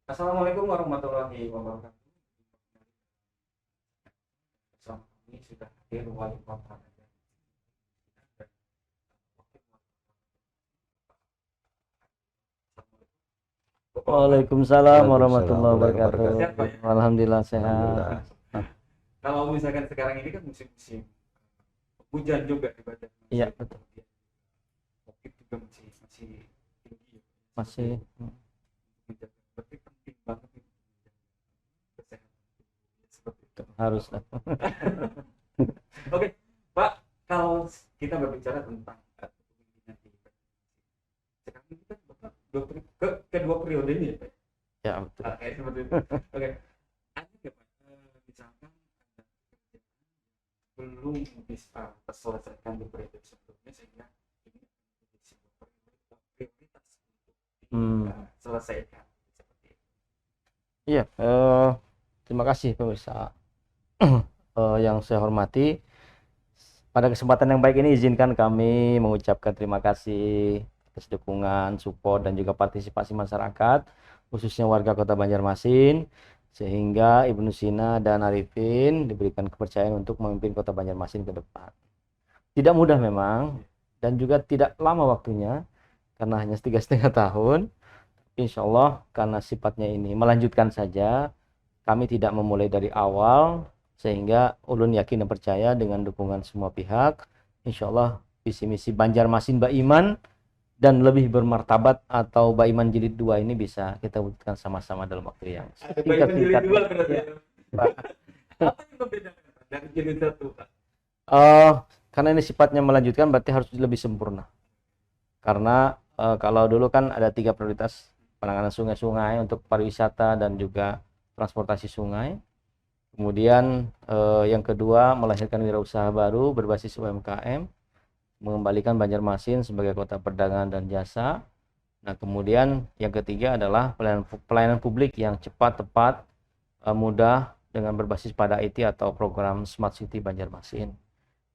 Assalamualaikum warahmatullahi wabarakatuh. Bersama kami sudah hadir wali kota dan Waalaikumsalam Waalaikumsalam warahmatullahi warahmatullahi wabarakatuh. Sehat, Pak, ya? Alhamdulillah sehat. Alhamdulillah. Kalau misalkan sekarang ini kan musim-musim hujan juga di Batam. Iya, betul. Covid juga masih tinggi ya. Masih Menjaga. Berarti penting banget ini menjaga kesehatan seperti itu. harus. Oke, Pak, kalau kita berbicara tentang kepemimpinan di Batam, sekarang ini kan Bapak kedua periode ini ya, Pak? Ya, betul. Oke, seperti itu. Oke, ada nggak Pak, misalkan ada pekerjaan yang belum bisa terselesaikan di periode sebelumnya sehingga ini menjadi sebuah prioritas untuk diselesaikan seperti itu. Iya, terima kasih pemirsa yang saya hormati. Pada kesempatan yang baik ini izinkan kami mengucapkan terima kasih atas dukungan, support dan juga partisipasi masyarakat, khususnya warga Kota Banjarmasin, sehingga Ibu Nusina dan Arifin diberikan kepercayaan untuk memimpin Kota Banjarmasin ke depan. Tidak mudah memang, dan juga tidak lama waktunya, karena hanya 3,5 tahun. Insya Allah karena sifatnya ini melanjutkan saja, kami tidak memulai dari awal, sehingga ulun yakin dan percaya dengan dukungan semua pihak, insya Allah visi misi Banjarmasin Baiman dan lebih bermartabat atau Baiman Jilid 2 ini bisa kita wujudkan sama-sama dalam waktu yang Ada Baiman Jilid 2 berarti Ya. ya. Apa yang membedakan Pak, dari jilid 1, Pak? Karena ini sifatnya melanjutkan berarti harus lebih sempurna. Karena kalau dulu kan ada 3 prioritas, penanganan sungai-sungai untuk pariwisata dan juga transportasi sungai. Kemudian yang kedua melahirkan wirausaha baru berbasis UMKM, mengembalikan Banjarmasin sebagai kota perdagangan dan jasa. Nah, kemudian yang ketiga adalah pelayanan publik yang cepat, tepat, mudah dengan berbasis pada IT atau program Smart City Banjarmasin.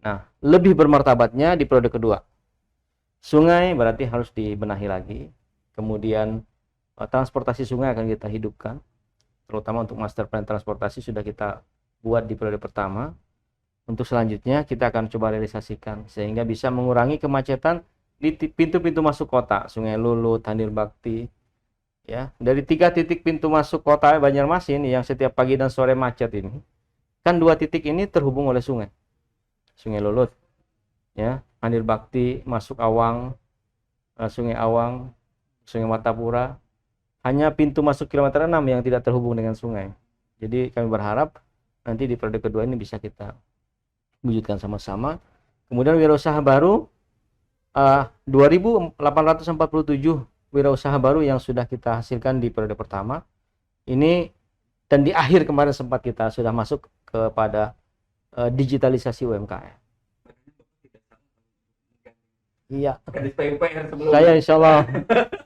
Nah, lebih bermartabatnya di periode kedua. Sungai berarti harus dibenahi lagi. Kemudian transportasi sungai akan kita hidupkan. Terutama untuk master plan transportasi sudah kita buat di periode pertama. Untuk selanjutnya kita akan coba realisasikan sehingga bisa mengurangi kemacetan di pintu-pintu masuk kota, Sungai Lulut, Tandir Bakti. Ya, dari 3 titik pintu masuk kota Banjarmasin yang setiap pagi dan sore macet ini, kan 2 titik ini terhubung oleh sungai. Sungai Lulut, ya, Tandir Bakti, masuk Awang, Sungai Awang, Sungai Martapura. Hanya pintu masuk kilometer 6 yang tidak terhubung dengan sungai. Jadi kami berharap nanti di periode kedua ini bisa kita wujudkan sama-sama. Kemudian wirausaha baru 2.847 wirausaha baru yang sudah kita hasilkan di periode pertama. Ini dan di akhir kemarin sempat kita sudah masuk kepada digitalisasi UMKM. Iya. Saya insya Allah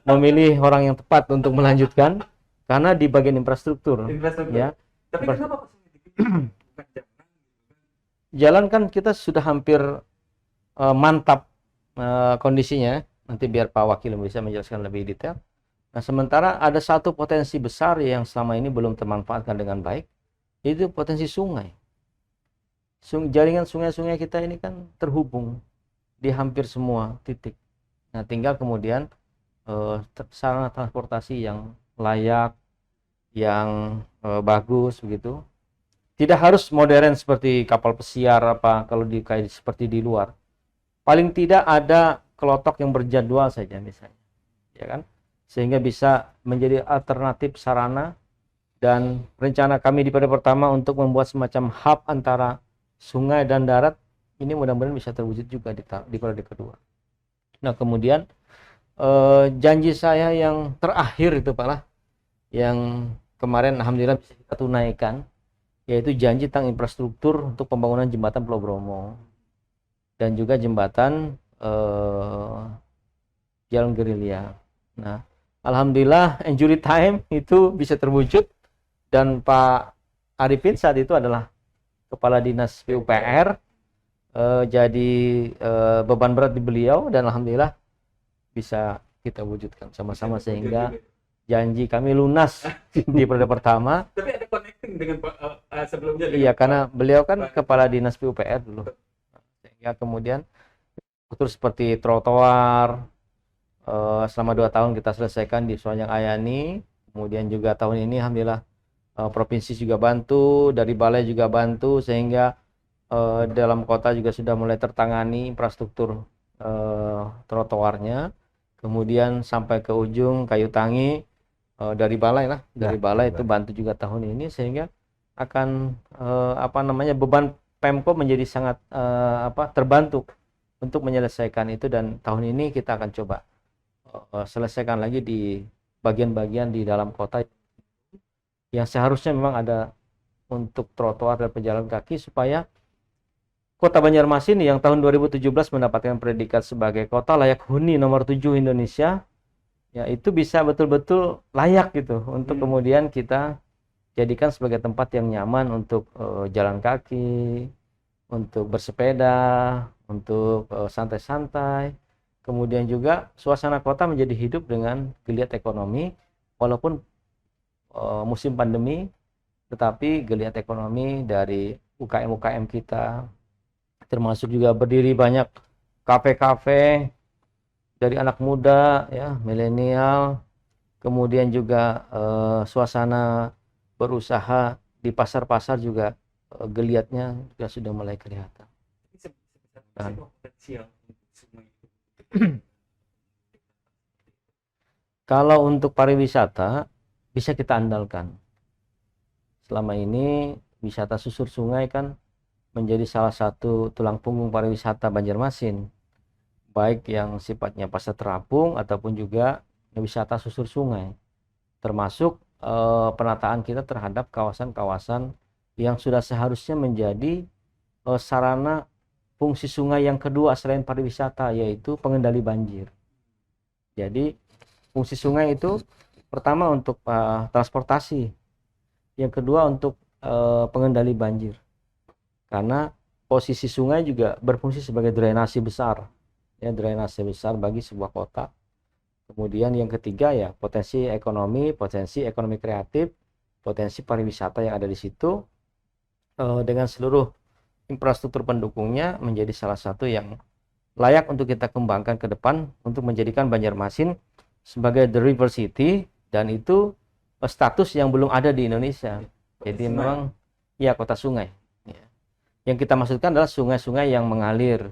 memilih orang yang tepat untuk melanjutkan karena di bagian infrastruktur. Ya. Tapi kenapa Pak Jalan kan kita sudah hampir mantap kondisinya. Nanti biar Pak Wakil bisa menjelaskan lebih detail. Nah, sementara ada satu potensi besar yang selama ini belum termanfaatkan dengan baik, yaitu potensi sungai. Jaringan sungai-sungai kita ini kan terhubung di hampir semua titik. Nah, tinggal kemudian sarana transportasi yang layak, yang bagus begitu. Tidak harus modern seperti kapal pesiar apa kalau kayak seperti di luar. Paling tidak ada kelotok yang berjadwal saja misalnya. Ya kan? Sehingga bisa menjadi alternatif sarana, dan rencana kami di periode pertama untuk membuat semacam hub antara sungai dan darat ini mudah-mudahan bisa terwujud juga di periode kedua. Nah, kemudian janji saya yang terakhir itu Pak lah, yang kemarin alhamdulillah bisa kita tunaikan, yaitu janji tentang infrastruktur untuk pembangunan jembatan Pulau Bromo dan juga jembatan Jalan Gerilya. Nah, alhamdulillah injury time itu bisa terwujud, dan Pak Arifin saat itu adalah Kepala Dinas PUPR. Jadi beban berat di beliau, dan alhamdulillah bisa kita wujudkan sama-sama sehingga janji kami lunas di periode pertama. Tapi ada connecting dengan sebelumnya Iya, dengan karena beliau kan Pak- kepala dinas PUPR dulu. Sehingga kemudian terus seperti trotoar selama 2 tahun kita selesaikan di Suanyang Ayani. Kemudian juga tahun ini alhamdulillah provinsi juga bantu, dari balai juga bantu, sehingga dalam kota juga sudah mulai tertangani infrastruktur trotoarnya. Kemudian sampai ke ujung Kayu Tangi dari balai lah, dari balai itu bantu juga tahun ini, sehingga akan apa namanya, beban Pemko menjadi sangat terbantu untuk menyelesaikan itu, dan tahun ini kita akan coba selesaikan lagi di bagian-bagian di dalam kota yang seharusnya memang ada untuk trotoar dan pejalan kaki, supaya Kota Banjarmasin yang tahun 2017 mendapatkan predikat sebagai kota layak huni nomor 7 Indonesia, ya itu bisa betul-betul layak gitu untuk kemudian kita jadikan sebagai tempat yang nyaman untuk jalan kaki, untuk bersepeda, untuk santai-santai. Kemudian juga suasana kota menjadi hidup dengan geliat ekonomi, walaupun musim pandemi, tetapi geliat ekonomi dari UKM-UKM kita, termasuk juga berdiri banyak kafe-kafe dari anak muda, ya, milenial. Kemudian juga suasana berusaha di pasar-pasar juga geliatnya juga sudah mulai kelihatan. sebesar potensial untuk semua itu. Kalau untuk pariwisata bisa kita andalkan. Selama ini wisata susur sungai kan menjadi salah satu tulang punggung pariwisata Banjarmasin, baik yang sifatnya pasar terapung ataupun juga wisata susur sungai, termasuk penataan kita terhadap kawasan-kawasan yang sudah seharusnya menjadi sarana fungsi sungai yang kedua selain pariwisata, yaitu pengendali banjir. Jadi fungsi sungai itu pertama untuk transportasi, yang kedua untuk pengendali banjir, karena posisi sungai juga berfungsi sebagai drainase besar, ya, drainase besar bagi sebuah kota. Kemudian yang ketiga ya potensi ekonomi kreatif, potensi pariwisata yang ada di situ dengan seluruh infrastruktur pendukungnya menjadi salah satu yang layak untuk kita kembangkan ke depan untuk menjadikan Banjarmasin sebagai the river city, dan itu status yang belum ada di Indonesia. Jadi memang ya kota sungai. Yang kita maksudkan adalah sungai-sungai yang mengalir,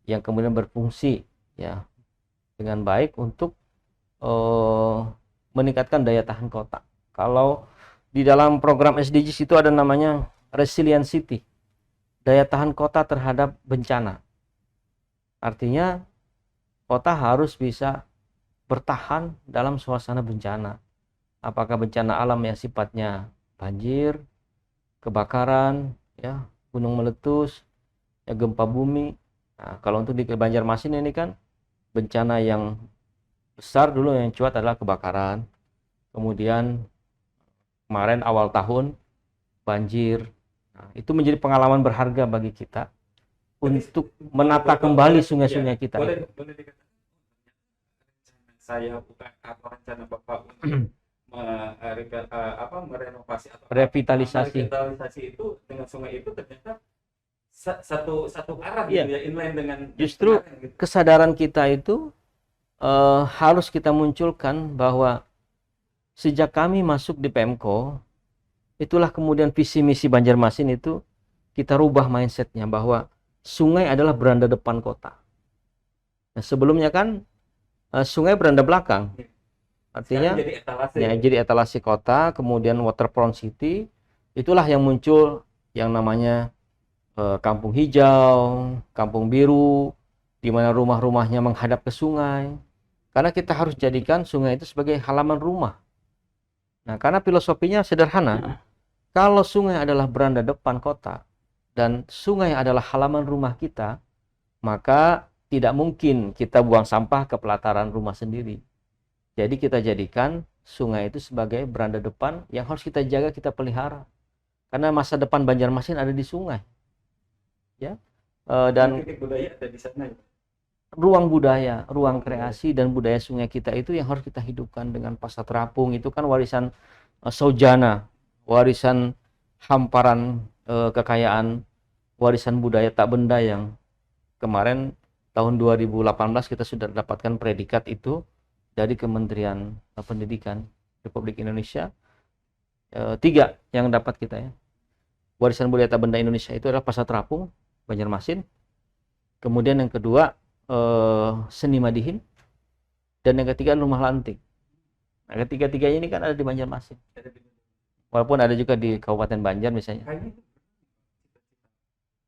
yang kemudian berfungsi ya dengan baik untuk meningkatkan daya tahan kota. Kalau di dalam program SDGs itu ada namanya resilient city, daya tahan kota terhadap bencana. Artinya kota harus bisa bertahan dalam suasana bencana. Apakah bencana alam yang sifatnya banjir, kebakaran, ya, gunung meletus, ya, gempa bumi. Nah, kalau untuk di Banjarmasin ini kan bencana yang besar dulu yang cuat adalah kebakaran. Kemudian kemarin awal tahun banjir. Nah, itu menjadi pengalaman berharga bagi kita untuk menata kembali sungai-sungai kita. Boleh dikatakan saya bukan atau rencana Bapak untuk merenovasi atau revitalisasi itu dengan sungai itu ternyata satu arah iya, gitu ya, inline dengan justru kemarin, gitu. Kesadaran kita itu harus kita munculkan bahwa sejak kami masuk di Pemko, itulah kemudian visi misi Banjarmasin itu kita rubah mindsetnya bahwa sungai adalah beranda depan kota. Nah, sebelumnya kan sungai beranda belakang. Artinya jadi etalase kota, kemudian waterfront city. Itulah yang muncul yang namanya kampung hijau, kampung biru, di mana rumah-rumahnya menghadap ke sungai. Karena kita harus jadikan sungai itu sebagai halaman rumah. Nah, karena filosofinya sederhana. Kalau sungai adalah beranda depan kota dan sungai adalah halaman rumah kita, maka tidak mungkin kita buang sampah ke pelataran rumah sendiri. Jadi kita jadikan sungai itu sebagai beranda depan yang harus kita jaga, kita pelihara. Karena masa depan Banjarmasin ada di sungai. Ya. Dan titik budaya ada di sana. ruang budaya, ruang kreasi dan budaya sungai kita itu yang harus kita hidupkan dengan pasar terapung. Itu kan warisan Sojana, warisan hamparan kekayaan, warisan budaya tak benda yang kemarin tahun 2018 kita sudah dapatkan predikat itu dari Kementerian Pendidikan Republik Indonesia. 3 yang dapat kita ya. Warisan budaya tak benda Indonesia itu adalah pasar terapung Banjarmasin. Kemudian yang kedua seni Madihin, dan yang ketiga rumah lantik. Nah, ketiga-tiganya ini kan ada di Banjarmasin. Walaupun ada juga di Kabupaten Banjar misalnya.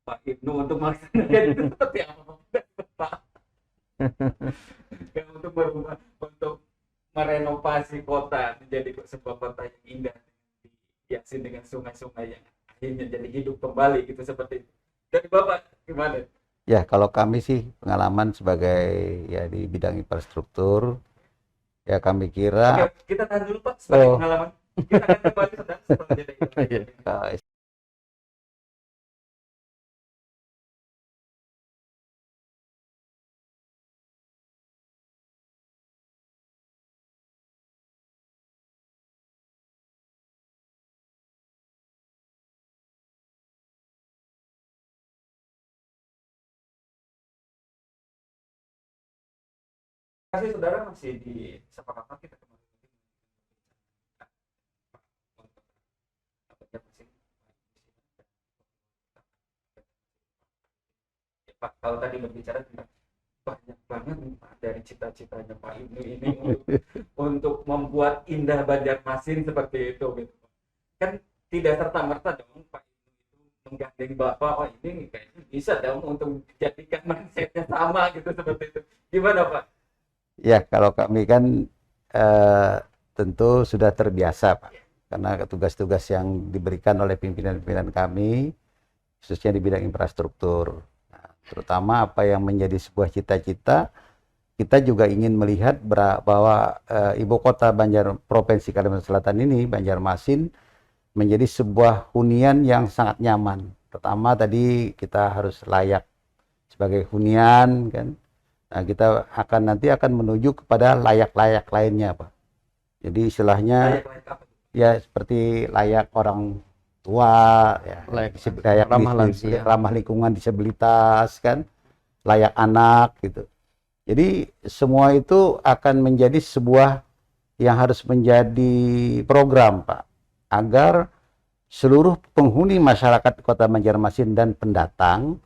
Pak Ibnu untuk melaksanakan itu seperti apa Pak? Untuk berubah, untuk merenovasi kota menjadi sebuah kota yang indah, dihiasi dengan sungai-sungai yang akhirnya jadi hidup kembali gitu, seperti itu. Dari Bapak gimana? Ya, kalau kami sih pengalaman sebagai ya di bidang infrastruktur, ya kami kira Oke, kita tahan dulu Pak sebagai Oh. pengalaman. Kita akan kembali setelah jeda itu. Kasih saudara masih di Sepakata, kita kembali ya, Pak. Kalau tadi berbicara tentang banyak banget nih, Pak, dari cita-citanya Pak Ibnu ini untuk membuat indah Banjarmasin seperti itu gitu. Kan tidak serta-merta dong Pak Ibnu itu menggandeng Bapak, oh ini kayaknya bisa dong untuk dijadikan mindsetnya sama gitu, seperti itu. Gimana Pak? ya kalau kami kan tentu sudah terbiasa Pak, karena tugas-tugas yang diberikan oleh pimpinan-pimpinan kami, khususnya di bidang infrastruktur. Nah, terutama apa yang menjadi sebuah cita-cita, kita juga ingin melihat bahwa ibu kota Provinsi Kalimantan Selatan ini, Banjarmasin, menjadi sebuah hunian yang sangat nyaman. Pertama tadi kita harus layak sebagai hunian kan. Nah, kita nanti akan menuju kepada layak-layak lainnya, Pak. Jadi istilahnya Layak-layak apa? ya seperti layak orang tua, ya, layak ramah lansia, ramah lingkungan, disabilitas kan, layak anak gitu. Jadi semua itu akan menjadi sebuah yang harus menjadi program, Pak, agar seluruh penghuni masyarakat Kota Banjarmasin dan pendatang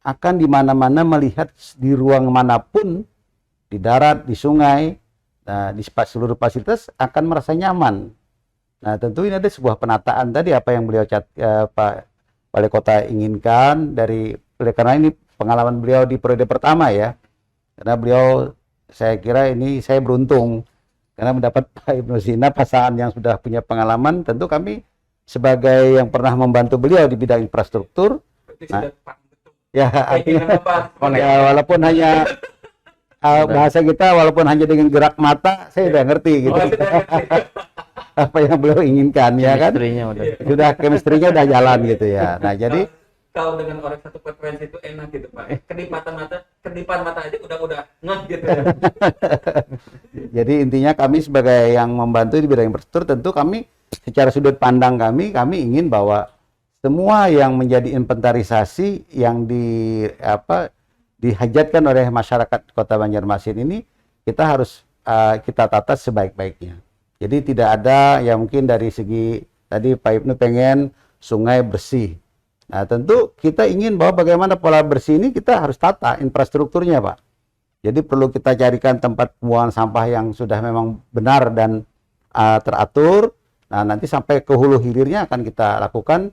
akan di mana-mana melihat di ruang manapun, di darat, di sungai, nah, di seluruh fasilitas akan merasa nyaman. Nah, tentu ini ada sebuah penataan tadi apa yang beliau Pak Wali Kota inginkan karena ini pengalaman beliau di periode pertama ya. Karena beliau, saya kira ini saya beruntung karena mendapat Pak Ibnu Sina, pasangan yang sudah punya pengalaman. Tentu kami sebagai yang pernah membantu beliau di bidang infrastruktur, nah, ya artinya ya, walaupun hanya bahasa kita, walaupun hanya dengan gerak mata, saya udah ngerti gitu. Apa yang beliau inginkan ya kan, sudah chemistry-nya udah jalan gitu ya. Nah jadi kalau dengan orang satu frekuensi itu enak gitu Pak, kedipan mata aja udah ngeh gitu ya. Jadi intinya kami sebagai yang membantu di bidang infrastruktur, tentu kami secara sudut pandang kami ingin bahwa semua yang menjadi inventarisasi yang dihajatkan oleh masyarakat Kota Banjarmasin ini kita harus kita tata sebaik-baiknya. Jadi tidak ada yang mungkin dari segi tadi Pak Ibnu pengen sungai bersih. Nah tentu kita ingin bahwa bagaimana pola bersih ini kita harus tata infrastrukturnya Pak. Jadi perlu kita carikan tempat pembuangan sampah yang sudah memang benar dan teratur. Nah nanti sampai ke hulu hilirnya akan kita lakukan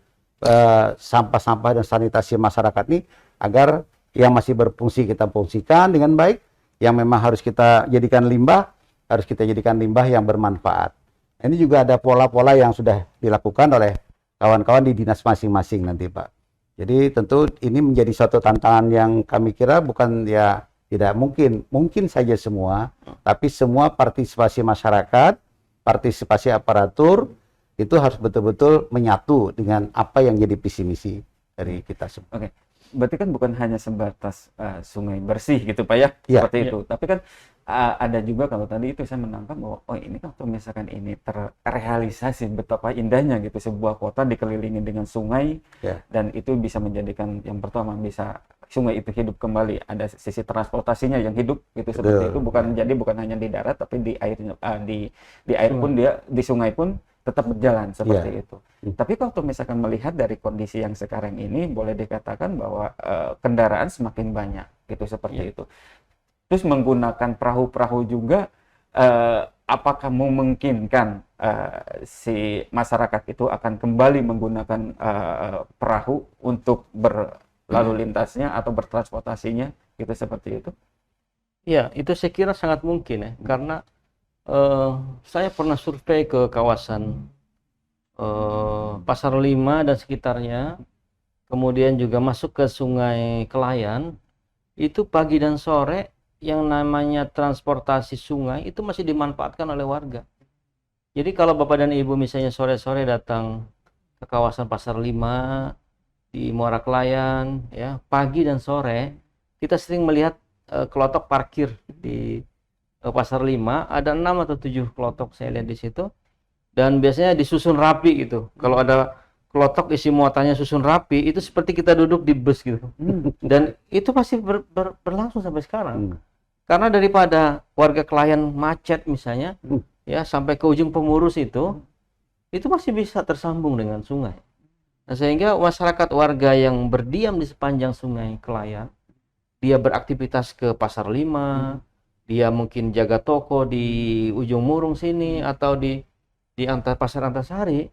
sampah-sampah dan sanitasi masyarakat ini agar yang masih berfungsi kita fungsikan dengan baik, yang memang harus kita jadikan limbah, harus kita jadikan limbah yang bermanfaat. Ini juga ada pola-pola yang sudah dilakukan oleh kawan-kawan di dinas masing-masing nanti Pak. Jadi tentu ini menjadi suatu tantangan yang kami kira bukan ya tidak mungkin saja semua, tapi semua partisipasi masyarakat, partisipasi aparatur, itu harus betul-betul menyatu dengan apa yang jadi visi misi dari kita semua. Oke. berarti kan bukan hanya sebatas sungai bersih gitu Pak ya, Iya. seperti itu. Tapi kan ada juga kalau tadi itu saya menangkap bahwa oh ini kalau misalkan ini terrealisasi betapa indahnya gitu sebuah kota dikelilingi dengan sungai Ya. dan itu bisa menjadikan yang pertama bisa sungai itu hidup kembali, ada sisi transportasinya yang hidup gitu seperti Betul. itu, bukan hanya di darat tapi di airnya di air pun dia di sungai pun tetap berjalan seperti itu. Tapi kalau misalkan melihat dari kondisi yang sekarang ini, boleh dikatakan bahwa kendaraan semakin banyak, gitu seperti itu. Terus menggunakan perahu-perahu juga, apakah memungkinkan si masyarakat itu akan kembali menggunakan perahu untuk berlalu lintasnya atau bertransportasinya, gitu seperti itu? Ya, itu saya kira sangat mungkin ya, karena saya pernah survei ke kawasan Pasar Lima dan sekitarnya, kemudian juga masuk ke Sungai Kelayan, itu pagi dan sore yang namanya transportasi sungai itu masih dimanfaatkan oleh warga. Jadi kalau Bapak dan Ibu misalnya sore-sore datang ke kawasan Pasar Lima di Muara Kelayan, ya pagi dan sore kita sering melihat kelotok parkir di Pasar Lima, ada 6 atau 7 kelotok saya lihat di situ, dan biasanya disusun rapi gitu. Kalau ada kelotok isi muatannya susun rapi, itu seperti kita duduk di bus gitu. Dan itu masih berlangsung sampai sekarang. Karena daripada warga Kelayan macet misalnya, ya sampai ke ujung Pemurus itu masih bisa tersambung dengan sungai. Nah, sehingga masyarakat warga yang berdiam di sepanjang Sungai Kelayan, dia beraktivitas ke Pasar Lima, dia mungkin jaga toko di ujung Murung sini atau di Pasar Antasari,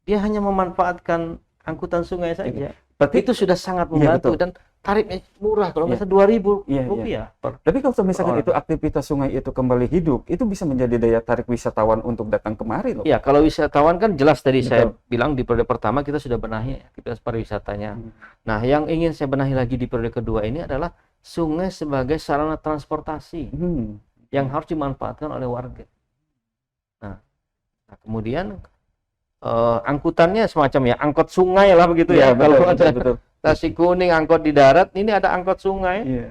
dia hanya memanfaatkan angkutan sungai saja. Berarti itu sudah sangat membantu, dan tarifnya murah, kalau nggak salah Rp2.000 Tapi kalau misalkan itu aktivitas sungai itu kembali hidup, itu bisa menjadi daya tarik wisatawan untuk datang kemari loh. Ya, kalau wisatawan kan jelas tadi saya bilang di periode pertama kita sudah benahi aktivitas pariwisatanya. Nah, yang ingin saya benahi lagi di periode kedua ini adalah sungai sebagai sarana transportasi yang harus dimanfaatkan oleh warga. Nah kemudian angkutannya semacam ya angkot sungai lah begitu ya. Kalau ada Nasi Kuning angkot di darat, ini ada angkot sungai.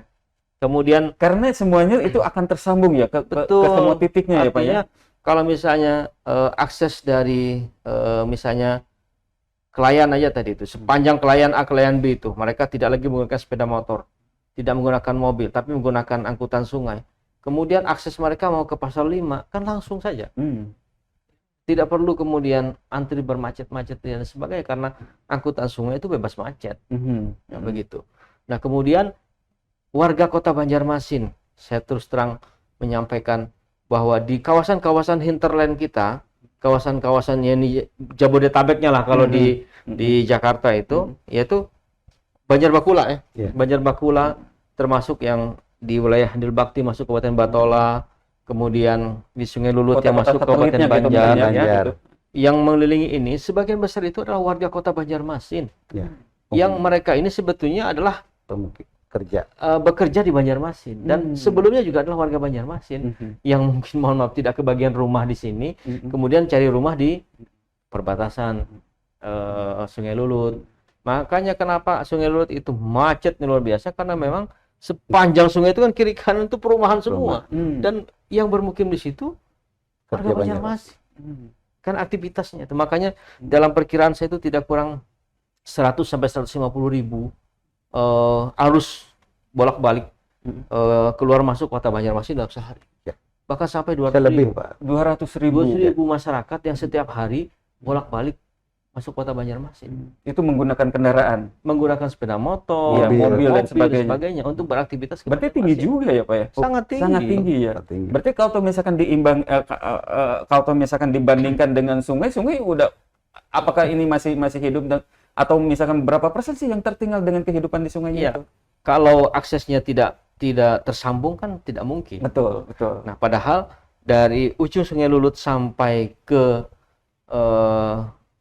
Kemudian karena semuanya itu akan tersambung ya ke semua titiknya. Artinya, ya Pak ya. Kalau misalnya akses dari misalnya Kelayan aja tadi itu, sepanjang Kelayan A Kelayan B itu, mereka tidak lagi menggunakan sepeda motor, tidak menggunakan mobil, tapi menggunakan angkutan sungai. Kemudian akses mereka mau ke Pasar Lima kan langsung saja. Tidak perlu kemudian antri bermacet-macet dan sebagainya, karena angkutan sungai itu bebas macet. Ya, begitu. Nah, kemudian warga Kota Banjarmasin, saya terus terang menyampaikan bahwa di kawasan-kawasan hinterland kita, kawasan-kawasan yang di Jabodetabeknya lah kalau di Jakarta itu, yaitu Banjarbakula ya. Banjarbakula termasuk yang di wilayah Handil Bakti masuk Kabupaten Batola, kemudian di Sungai Lulut yang masuk Kabupaten Banjar, ya. Yang mengelilingi ini sebagian besar itu adalah warga Kota Banjarmasin, yang mereka ini sebetulnya adalah bekerja di Banjarmasin, dan sebelumnya juga adalah warga Banjarmasin yang mungkin mohon maaf tidak kebagian rumah di sini, kemudian cari rumah di perbatasan Sungai Lulut. Makanya kenapa Sungai Lulut itu macet luar biasa, karena memang sepanjang sungai itu kan kiri kanan itu perumahan semua, dan yang bermukim di situ warga Banjarmasin. Kan aktivitasnya itu. Makanya dalam perkiraan saya itu tidak kurang 100 sampai 150 ribu arus bolak-balik keluar masuk Kota Banjarmasin dalam sehari. Bahkan sampai 200 ribu masyarakat yang setiap hari bolak-balik masuk Kota Banjarmasin. Itu menggunakan kendaraan, menggunakan sepeda motor, mobil dan sebagainya untuk beraktivitas. Berarti tinggi juga ya Pak ya? Sangat tinggi. Sangat tinggi ya. Berarti kalau misalkan kalau misalkan dibandingkan dengan sungai udah, apakah ini masih hidup, dan atau misalkan berapa persen sih yang tertinggal dengan kehidupan di sungainya itu? Kalau aksesnya tidak tersambung kan tidak mungkin. Betul. Nah, padahal dari ujung Sungai Lulut sampai ke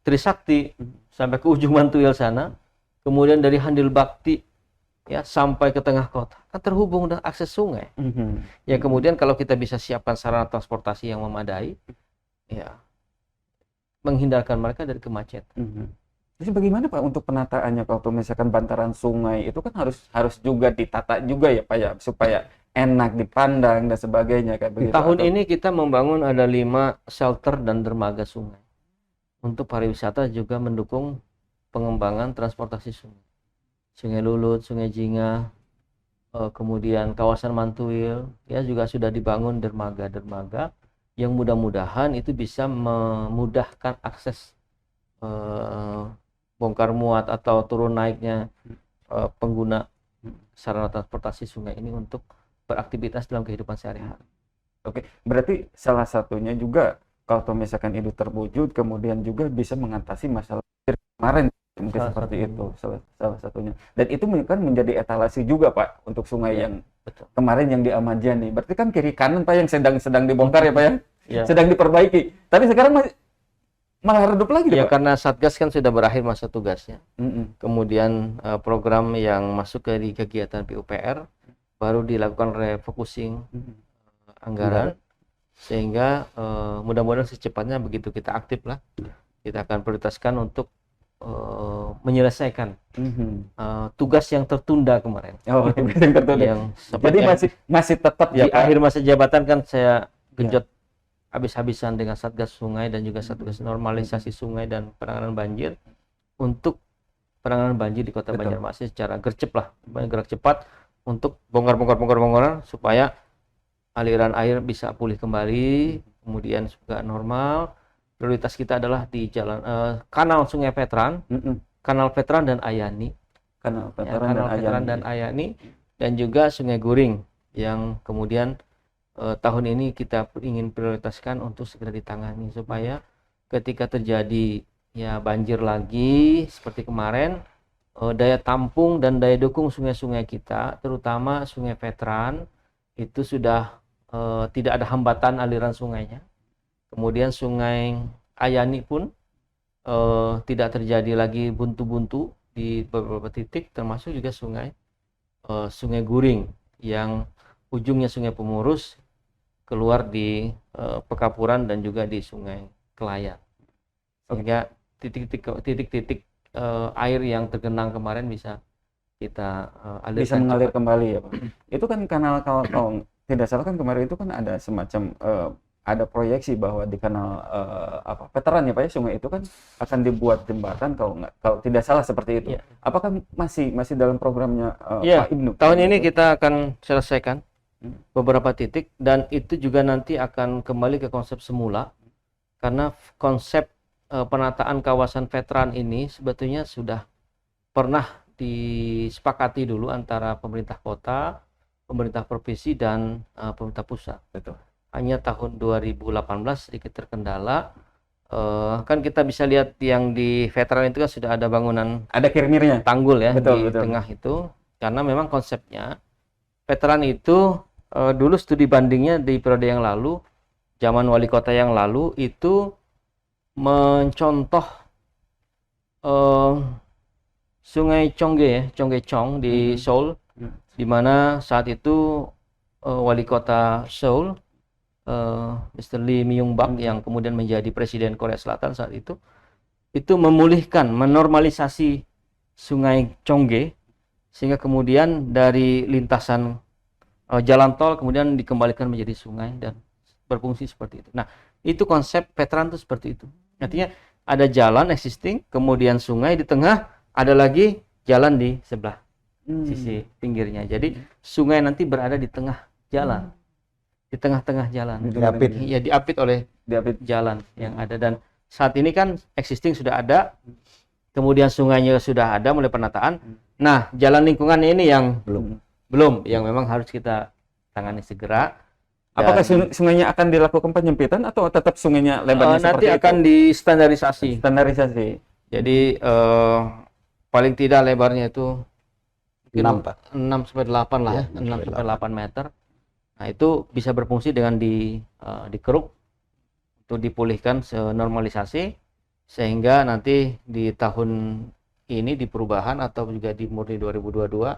Trisakti, sampai ke ujung Mantuil sana, kemudian dari Handil Bakti ya sampai ke tengah kota, kan terhubung dengan akses sungai. Ya, kemudian kalau kita bisa siapkan sarana transportasi yang memadai, ya menghindarkan mereka dari kemacetan. Terus bagaimana Pak untuk penataannya kalau misalkan bantaran sungai itu kan harus juga ditata juga ya Pak ya supaya enak dipandang dan sebagainya kayak begitu. Tahun atau- ini kita membangun ada 5 shelter dan dermaga sungai. Untuk pariwisata juga mendukung pengembangan transportasi sungai. Sungai Lulut, Sungai Jingah, kemudian kawasan Mantuil, ya juga sudah dibangun dermaga-dermaga yang mudah-mudahan itu bisa memudahkan akses bongkar muat atau turun naiknya pengguna sarana transportasi sungai ini untuk beraktivitas dalam kehidupan sehari-hari. Oke, berarti salah satunya juga kalau misalkan itu terwujud kemudian juga bisa mengatasi masalah kemarin mungkin Salah seperti satunya. itu salah satunya. Dan itu kan menjadi etalase juga Pak untuk sungai Ya, yang betul. kemarin yang di Ahmadiyani. Berarti kan kiri kanan Pak yang sedang dibongkar ya Pak ya, Ya. sedang diperbaiki. Tapi sekarang malah redup lagi Ya Pak. karena Satgas kan sudah berakhir masa tugasnya. Mm-mm. Kemudian program yang masuk ke di kegiatan PUPR baru dilakukan refocusing Mm-mm. anggaran sehingga mudah-mudahan secepatnya begitu kita aktif lah kita akan prioritaskan untuk menyelesaikan Mhm. tugas yang tertunda kemarin Oh, yang tertunda. yang Jadi masih tetap di ya Pak. akhir masa jabatan kan saya genjot habis-habisan dengan Satgas Sungai dan juga Satgas Normalisasi Sungai dan Penanganan Banjir untuk penanganan banjir di Kota Betul. Banjarmasin secara gercep lah, gerak cepat untuk bongkar supaya aliran air bisa pulih kembali, kemudian juga normal. Prioritas kita adalah di jalan kanal Sungai Veteran, Mm-mm. Kanal Veteran dan Ayani, Kanal ya, Veteran Kanal dan Veteran Ayani. dan Ayani, dan juga Sungai Guring yang kemudian tahun ini kita ingin prioritaskan untuk segera ditangani supaya ketika terjadi ya banjir lagi seperti kemarin, daya tampung dan daya dukung sungai-sungai kita, terutama Sungai Veteran itu sudah tidak ada hambatan aliran sungainya. Kemudian Sungai Ayani pun tidak terjadi lagi buntu-buntu di beberapa titik, termasuk juga Sungai Guring yang ujungnya Sungai Pemurus keluar di Pekapuran dan juga di Sungai Kelayan. Sehingga titik-titik air yang tergenang kemarin bisa kita alirkan Bisa mengalir cepat. kembali ya Pak. Itu kan kanal kalau tidak salah kan kemarin itu kan ada semacam ada proyeksi bahwa di kanal veteran ya Pak ya, sungai itu kan akan dibuat jembatan kalau tidak salah seperti itu. Ya. Apakah masih dalam programnya Ya, Pak Ibnu? tahun ini kita akan selesaikan beberapa titik dan itu juga nanti akan kembali ke konsep semula karena konsep penataan kawasan veteran ini sebetulnya sudah pernah disepakati dulu antara pemerintah kota, pemerintah provinsi dan pemerintah pusat. Betul. Hanya tahun 2018 sedikit terkendala. Kan kita bisa lihat yang di veteran itu kan sudah ada bangunan Ada kirmirnya. tanggul ya Betul, di betul. tengah itu karena memang konsepnya veteran itu dulu studi bandingnya di periode yang lalu zaman wali kota yang lalu itu mencontoh Sungai Chongge ya, Chong di Seoul, di mana saat itu wali kota Seoul Mr. Lee Myung-bak yang kemudian menjadi presiden Korea Selatan saat itu memulihkan, menormalisasi Sungai Chongge sehingga kemudian dari lintasan jalan tol kemudian dikembalikan menjadi sungai dan berfungsi seperti itu. Nah, itu konsep veteran itu seperti itu. Artinya ada jalan existing, kemudian sungai di tengah, ada lagi jalan di sebelah sisi pinggirnya. Jadi sungai nanti berada di tengah jalan, di tengah-tengah jalan. Diapit. Ya, diapit oleh jalan yang ada dan saat ini kan existing sudah ada, kemudian sungainya sudah ada mulai penataan. Nah, jalan lingkungannya ini yang belum, yang memang harus kita tangani segera. Apakah sungainya akan dilakukan penyempitan atau tetap sungainya lebarnya nanti seperti akan itu? distandarisasi. Standarisasi. Jadi paling tidak lebarnya itu 6 Pak. 6 sampai 8 lah ya, 6 sampai 8 meter. Nah, itu bisa berfungsi dengan dikeruk untuk dipulihkan normalisasi sehingga nanti di tahun ini di perubahan atau juga di murni 2022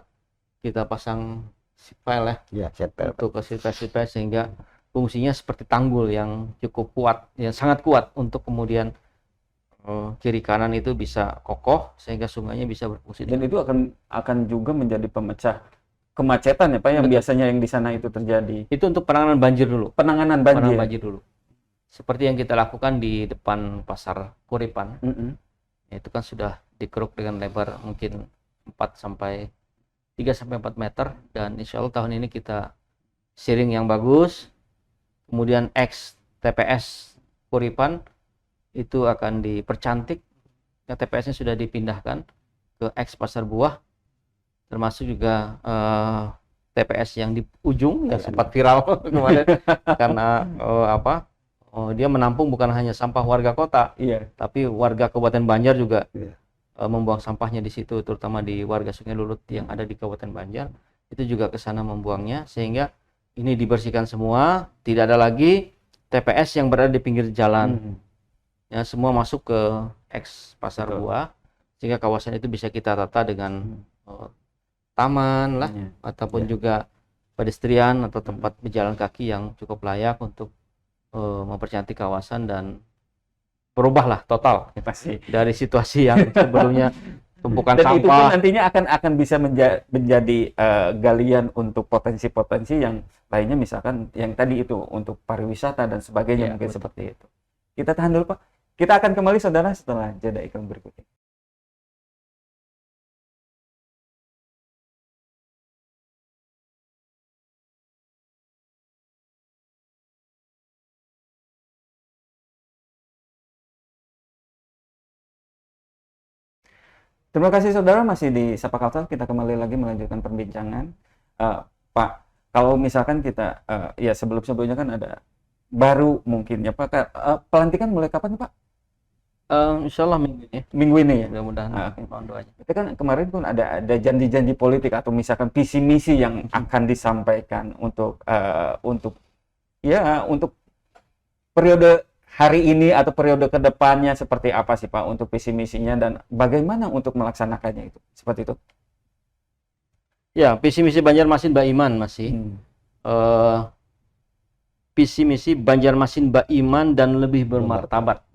kita pasang sipil ya. Ya, setpel. Untuk ke sipil sehingga fungsinya seperti tanggul yang cukup kuat, yang sangat kuat untuk kemudian kiri kanan itu bisa kokoh sehingga sungainya bisa berfungsi Dan dengan itu akan juga menjadi pemecah kemacetan ya Pak, yang Betul. biasanya yang di sana itu terjadi. itu untuk penanganan banjir dulu. Penanganan Penanganan banjir. banjir dulu. Seperti yang kita lakukan di depan pasar Kuripan, Mm-mm. itu kan sudah dikeruk dengan lebar mungkin 3 sampai 4 meter, dan insya Allah tahun ini kita sharing yang bagus. Kemudian ex TPS Kuripan itu akan dipercantik. TPS-nya sudah dipindahkan ke ex Pasar Buah, termasuk juga TPS yang di ujung yang sempat viral kemarin karena dia menampung bukan hanya sampah warga kota, Iya. tapi warga Kabupaten Banjar juga Iya. membuang sampahnya di situ, terutama di warga Sungai Lulut yang ada di Kabupaten Banjar, itu juga ke sana membuangnya, sehingga ini dibersihkan semua, tidak ada lagi TPS yang berada di pinggir jalan. Mm. Ya, semua masuk ke ex Pasar Betul. Buah, sehingga kawasan itu bisa kita tata dengan taman lah, Iya. ataupun Ya. juga pedestrian atau tempat berjalan kaki yang cukup layak untuk mempercantik kawasan dan berubahlah total Ya, pasti. dari situasi yang sebelumnya tumpukan Dan itu pun sampah. nantinya akan bisa menjadi galian untuk potensi-potensi yang lainnya, misalkan yang tadi itu untuk pariwisata dan sebagainya, Ya, mungkin betul. seperti itu. Kita tahan dulu Pak. Kita akan kembali saudara setelah jeda iklan berikut ini. Terima kasih saudara, masih di Sapa Kalsel. Kita kembali lagi melanjutkan perbincangan. Pak, kalau misalkan kita ya sebelumnya kan ada baru mungkin ya Pak, pelantikan mulai kapan Pak? Insya Allah minggu ini, Minggu ini ya. mudah-mudahan Oke. mohon doanya. Itu kan kemarin pun ada janji-janji politik atau misalkan visi misi yang akan disampaikan untuk periode hari ini atau periode kedepannya seperti apa sih Pak untuk visi misinya dan bagaimana untuk melaksanakannya itu seperti itu. Ya, visi misi Banjarmasin Baiman masih visi misi Banjarmasin Baiman dan lebih bermartabat.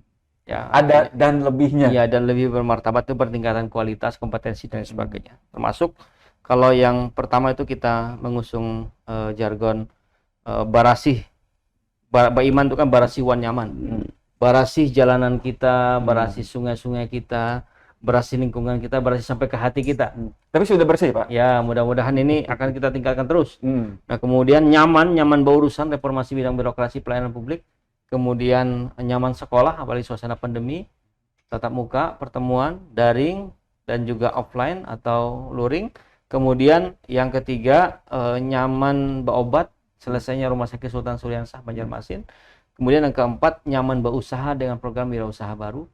Ya, Ada dan lebihnya. iya, dan lebih bermartabat itu peningkatan kualitas, kompetensi dan sebagainya. Termasuk kalau yang pertama itu kita mengusung jargon barasih. Baiman itu kan barasih wan nyaman. Barasih jalanan kita, barasih sungai-sungai kita, barasih lingkungan kita, barasih sampai ke hati kita. Tapi sudah bersih Pak. Ya, mudah-mudahan ini akan kita tingkatkan terus. Hmm. Nah, kemudian nyaman berurusan, reformasi bidang birokrasi pelayanan publik. Kemudian nyaman sekolah, apalagi suasana pandemi, tatap muka, pertemuan, daring, dan juga offline atau luring. Kemudian yang ketiga, nyaman berobat, selesainya Rumah Sakit Sultan Syahriansah Banjarmasin. Kemudian yang keempat, nyaman berusaha dengan program wirausaha baru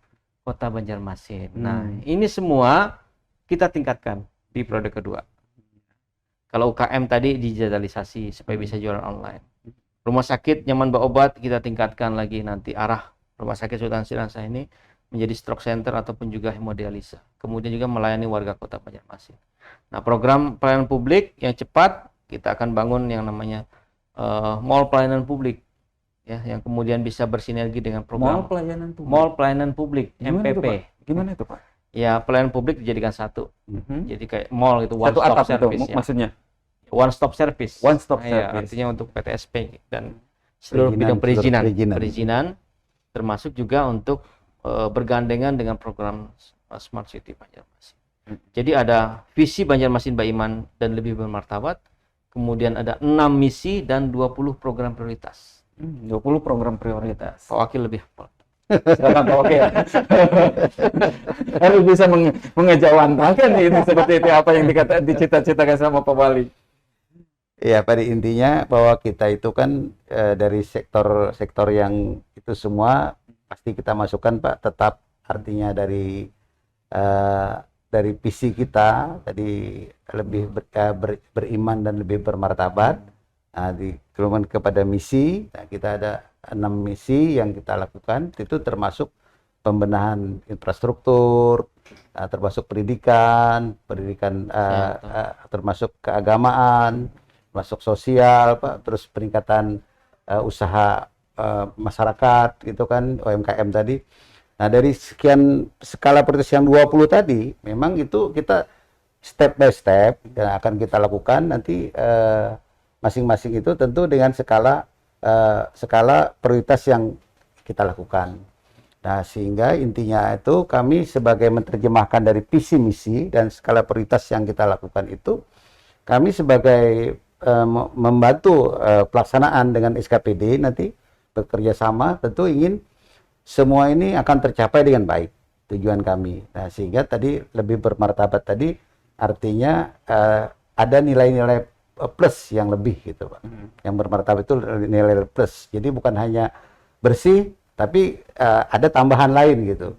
Kota Banjarmasin. Nah, ini semua kita tingkatkan di periode kedua. Kalau UKM tadi digitalisasi supaya bisa jualan online. Rumah sakit nyaman berobat kita tingkatkan lagi nanti arah Rumah Sakit Sultan Syahriansah ini menjadi stroke center ataupun juga hemodialisa. Kemudian juga melayani warga Kota Banjarmasin. Nah, program pelayanan publik yang cepat kita akan bangun yang namanya mall pelayanan publik, ya, yang kemudian bisa bersinergi dengan Mall program pelayanan publik. mall pelayanan publik Gimana itu, MPP. Pak? Gimana itu Pak? Ya, pelayanan publik dijadikan satu. Mhm. Jadi kayak mall itu one Satu stop atap itu service ya. maksudnya. One stop service. One stop Nah, ya, service. artinya untuk PTSP dan seluruh bidang perizinan, termasuk juga untuk bergandengan dengan program Smart City Banjarmasin. Jadi ada visi Banjarmasin Baiman dan lebih bermartabat, kemudian ada 6 misi dan 20 program prioritas. 20 program prioritas. Pak Wakil lebih hafal. Silakan Pak Wakil. Harus bisa mengejawantakan ini seperti itu apa yang dicita-citakan sama Pak Wali. Ya, pada intinya bahwa kita itu kan dari sektor yang itu semua pasti kita masukkan Pak, tetap artinya dari visi kita tadi lebih beriman dan lebih bermartabat. Nah, kemudian kepada misi, nah, kita ada 6 misi yang kita lakukan, itu termasuk pembenahan infrastruktur, termasuk pendidikan, termasuk keagamaan, masuk sosial, Pak, terus peningkatan usaha masyarakat gitu kan, UMKM tadi. Nah, dari sekian skala prioritas yang 20 tadi, memang itu kita step by step yang akan kita lakukan nanti masing-masing itu tentu dengan skala prioritas yang kita lakukan. Nah, sehingga intinya itu kami sebagai menerjemahkan dari visi misi dan skala prioritas yang kita lakukan itu, kami sebagai membantu pelaksanaan dengan SKPD nanti bekerja sama tentu ingin semua ini akan tercapai dengan baik tujuan kami. Nah, sehingga tadi lebih bermartabat tadi artinya ada nilai-nilai plus yang lebih gitu, Pak. Yang bermartabat itu nilai plus. Jadi bukan hanya bersih tapi ada tambahan lain gitu.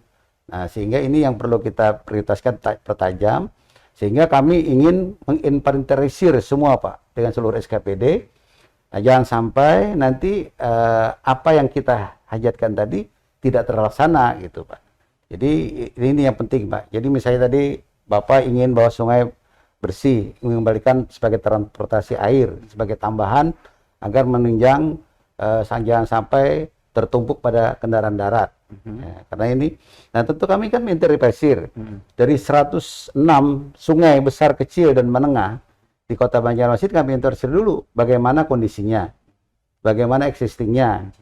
Nah, sehingga ini yang perlu kita prioritaskan pertajam, sehingga kami ingin menginventarisir semua, Pak, dengan seluruh SKPD. Nah, jangan sampai nanti apa yang kita hajatkan tadi tidak terlaksana gitu, Pak. Jadi ini yang penting, Pak. Jadi misalnya tadi Bapak ingin bahwa sungai bersih, ingin mengembalikan sebagai transportasi air, sebagai tambahan agar menunjang jangan sampai tertumpuk pada kendaraan darat. Ya, karena ini, nah tentu kami kan mengintervensi dari 106 sungai besar, kecil, dan menengah di Kota Banjarmasin. Kami intervensi dulu bagaimana kondisinya, bagaimana existingnya,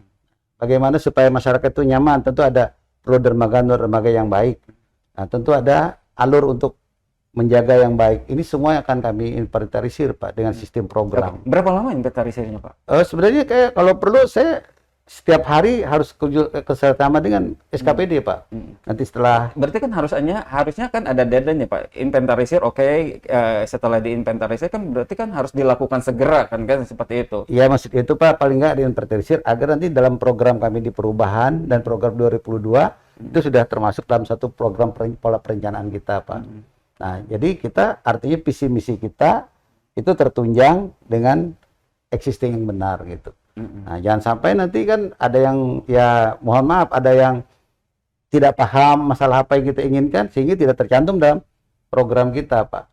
bagaimana supaya masyarakat itu nyaman. Tentu ada perlu dermaga yang baik. Nah, tentu ada alur untuk menjaga yang baik. Ini semua akan kami inventarisir, Pak, dengan sistem program. Berapa lama inventarisirnya, Pak? Sebenarnya kayak kalau perlu saya setiap hari harus kerjasama dengan SKPD, Pak. Nanti setelah Berarti kan harusnya kan ada deadline ya, Pak. Inventarisir, oke. Setelah diinventarisir kan berarti kan harus dilakukan segera kan seperti itu. ya maksud itu, Pak, paling nggak diinventarisir agar nanti dalam program kami di perubahan dan program 2022 itu sudah termasuk dalam satu program pola perencanaan kita, Pak. Nah, jadi kita artinya visi misi kita itu tertunjang dengan existing yang benar gitu. Nah, jangan sampai nanti kan ada yang, ya mohon maaf, ada yang tidak paham masalah apa yang kita inginkan sehingga tidak tercantum dalam program kita, Pak.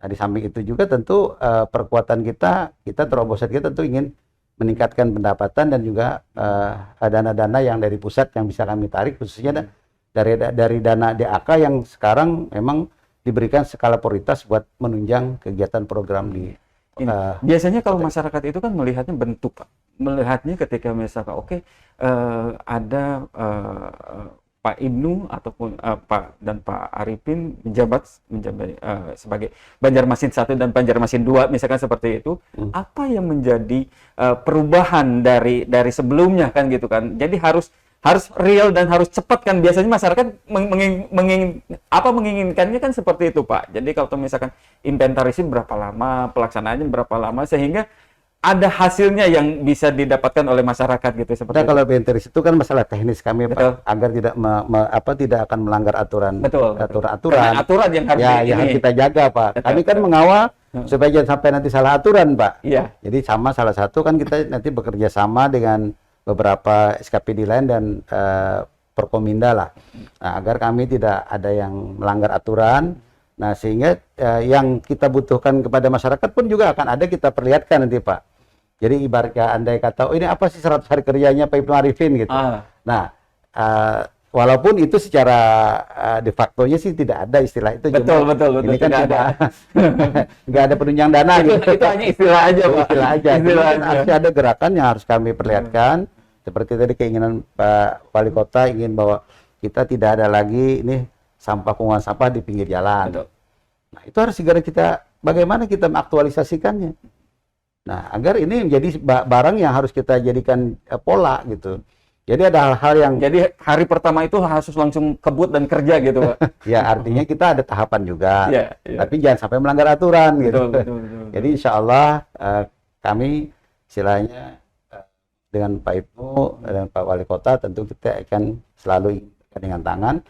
Nah, di samping itu juga tentu perkuatan kita terobosan kita tentu ingin meningkatkan pendapatan dan juga dana-dana yang dari pusat yang bisa kami tarik, khususnya dari dana DAK yang sekarang memang diberikan skala prioritas buat menunjang kegiatan program di biasanya kalau masyarakat itu kan melihatnya bentuk, Pak. Melihatnya ketika misalkan ada Pak Ibnu ataupun Pak Arifin menjabat sebagai Banjarmasin 1 dan Banjarmasin 2 misalkan seperti itu, apa yang menjadi perubahan dari sebelumnya kan gitu kan. Jadi harus real dan harus cepat kan. Biasanya masyarakat menginginkannya kan seperti itu, Pak. Jadi kalau misalkan inventarisir berapa lama, pelaksanaannya berapa lama sehingga ada hasilnya yang bisa didapatkan oleh masyarakat gitu seperti itu. Kalau inventarisir itu kan masalah teknis kami, betul, Pak, agar tidak akan melanggar aturan. Betul. Aturan yang harus kita jaga, Pak. Betul, kami kan mengawal supaya jangan sampai nanti salah aturan, Pak. Iya. Jadi salah satu kan kita nanti bekerja sama dengan beberapa SKPD lain dan Perkominda lah. Nah, agar kami tidak ada yang melanggar aturan. Nah, sehingga yang kita butuhkan kepada masyarakat pun juga akan ada kita perlihatkan nanti, Pak. Jadi ibaratnya andai kata, oh ini apa sih 100 hari kerjanya Pak Ibnu Arifin gitu. Nah, walaupun itu secara de facto-nya sih tidak ada istilah itu. Betul. Ini kan nggak ada penunjang dana gitu. Itu hanya istilah aja, Pak. Istilah aja. Harusnya ada gerakan yang harus kami perlihatkan. Seperti tadi keinginan Pak Wali Kota ingin bahwa kita tidak ada lagi ini pengumpulan sampah di pinggir jalan. Betul. Nah, itu harus segera bagaimana kita mengaktualisasikannya. Nah, agar ini menjadi barang yang harus kita jadikan pola gitu. Jadi ada hal-hal yang... Jadi hari pertama itu harus langsung kebut dan kerja gitu, Pak. Ya, artinya kita ada tahapan juga. Yeah. Tapi jangan sampai melanggar aturan gitu. Betul. Jadi insya Allah kami istilahnya dengan Pak Ibnu dan Pak Wali Kota tentu kita akan selalu dengan tangan.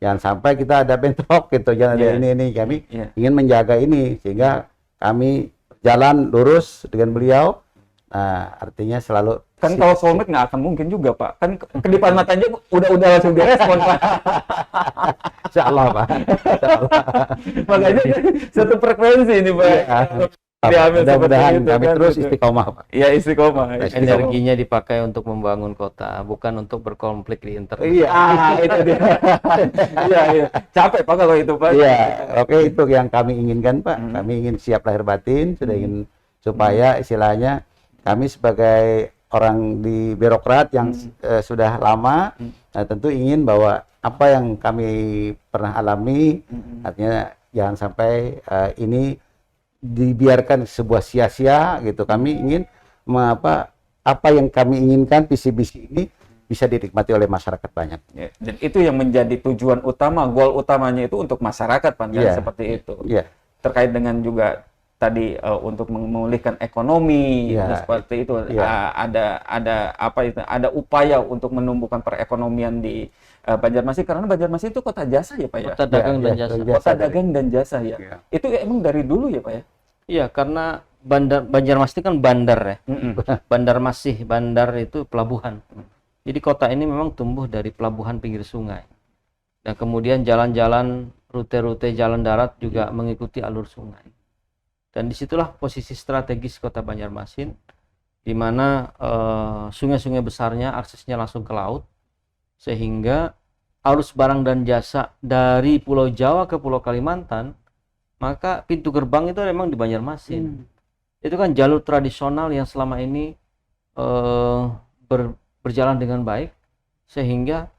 Jangan sampai kita ada bentrok gitu. Jangan ada ini. Kami ingin menjaga ini sehingga kami jalan lurus dengan beliau. Nah, artinya selalu kan kalau soulmate nggak akan mungkin juga, Pak. Kan kedipan matanya udah langsung direspon, Pak. Insya Allah, Pak. Makanya satu frekuensi ini, Pak. Diambil seperti Mudah-mudahan itu kami kan, terus gitu. istiqomah, Pak. Iya, istiqomah. Energinya dipakai untuk membangun kota, bukan untuk berkonflik di internal. Iya, itu dia. Iya, iya. Capek Pak kalau itu Pak. Iya, oke, itu yang kami inginkan, Pak. Hmm. Kami ingin siap lahir batin, sudah ingin supaya istilahnya kami sebagai orang di birokrat yang sudah lama, nah, tentu ingin bahwa apa yang kami pernah alami, artinya jangan sampai ini dibiarkan sebuah sia-sia gitu. Kami ingin apa yang kami inginkan, visi-visi ini bisa dinikmati oleh masyarakat banyak. Ya, dan itu yang menjadi tujuan utama, goal utamanya itu untuk masyarakat Pak, Iya. seperti itu. Iya. Terkait dengan juga tadi untuk memulihkan ekonomi, Iya. seperti itu. Iya. Ada apa itu? Ada upaya untuk menumbuhkan perekonomian di Banjarmasin, karena Banjarmasin itu kota jasa ya Pak ya. Kota dagang Iya, dan iya, jasa. jasa. Kota dagang dan jasa ya. Iya. Itu emang dari dulu ya Pak ya. Iya, karena Banjarmasin kan bandar ya. Banjarmasin, bandar itu pelabuhan. Jadi kota ini memang tumbuh dari pelabuhan pinggir sungai. Dan kemudian jalan-jalan, rute-rute jalan darat juga mengikuti alur sungai. Dan disitulah posisi strategis kota Banjarmasin, di mana sungai-sungai besarnya aksesnya langsung ke laut, sehingga arus barang dan jasa dari Pulau Jawa ke Pulau Kalimantan, maka pintu gerbang itu memang di Banjarmasin. Itu kan jalur tradisional yang selama ini berjalan dengan baik, sehingga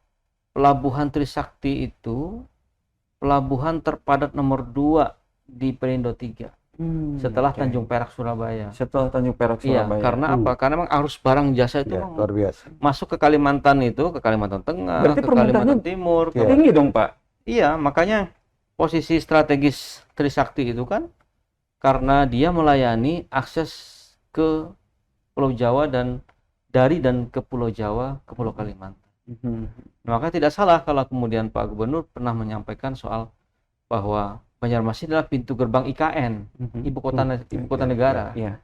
pelabuhan Trisakti itu pelabuhan terpadat nomor 2 di Perindo 3 setelah Oke. Tanjung Perak Surabaya. Setelah Tanjung Perak Iya, Surabaya. karena apa? Karena memang arus barang jasa itu Ya, memang luar biasa. masuk ke Kalimantan itu, ke Kalimantan Tengah, Berarti ke permintaannya Kalimantan Timur. Iya. Tinggi dong Pak. Iya, makanya posisi strategis Trisakti itu kan karena dia melayani akses ke Pulau Jawa dan dari dan ke Pulau Jawa ke Pulau Kalimantan. Nah, maka tidak salah kalau kemudian Pak Gubernur pernah menyampaikan soal bahwa Banjarmasin adalah pintu gerbang IKN, ibu kota negara. Iya.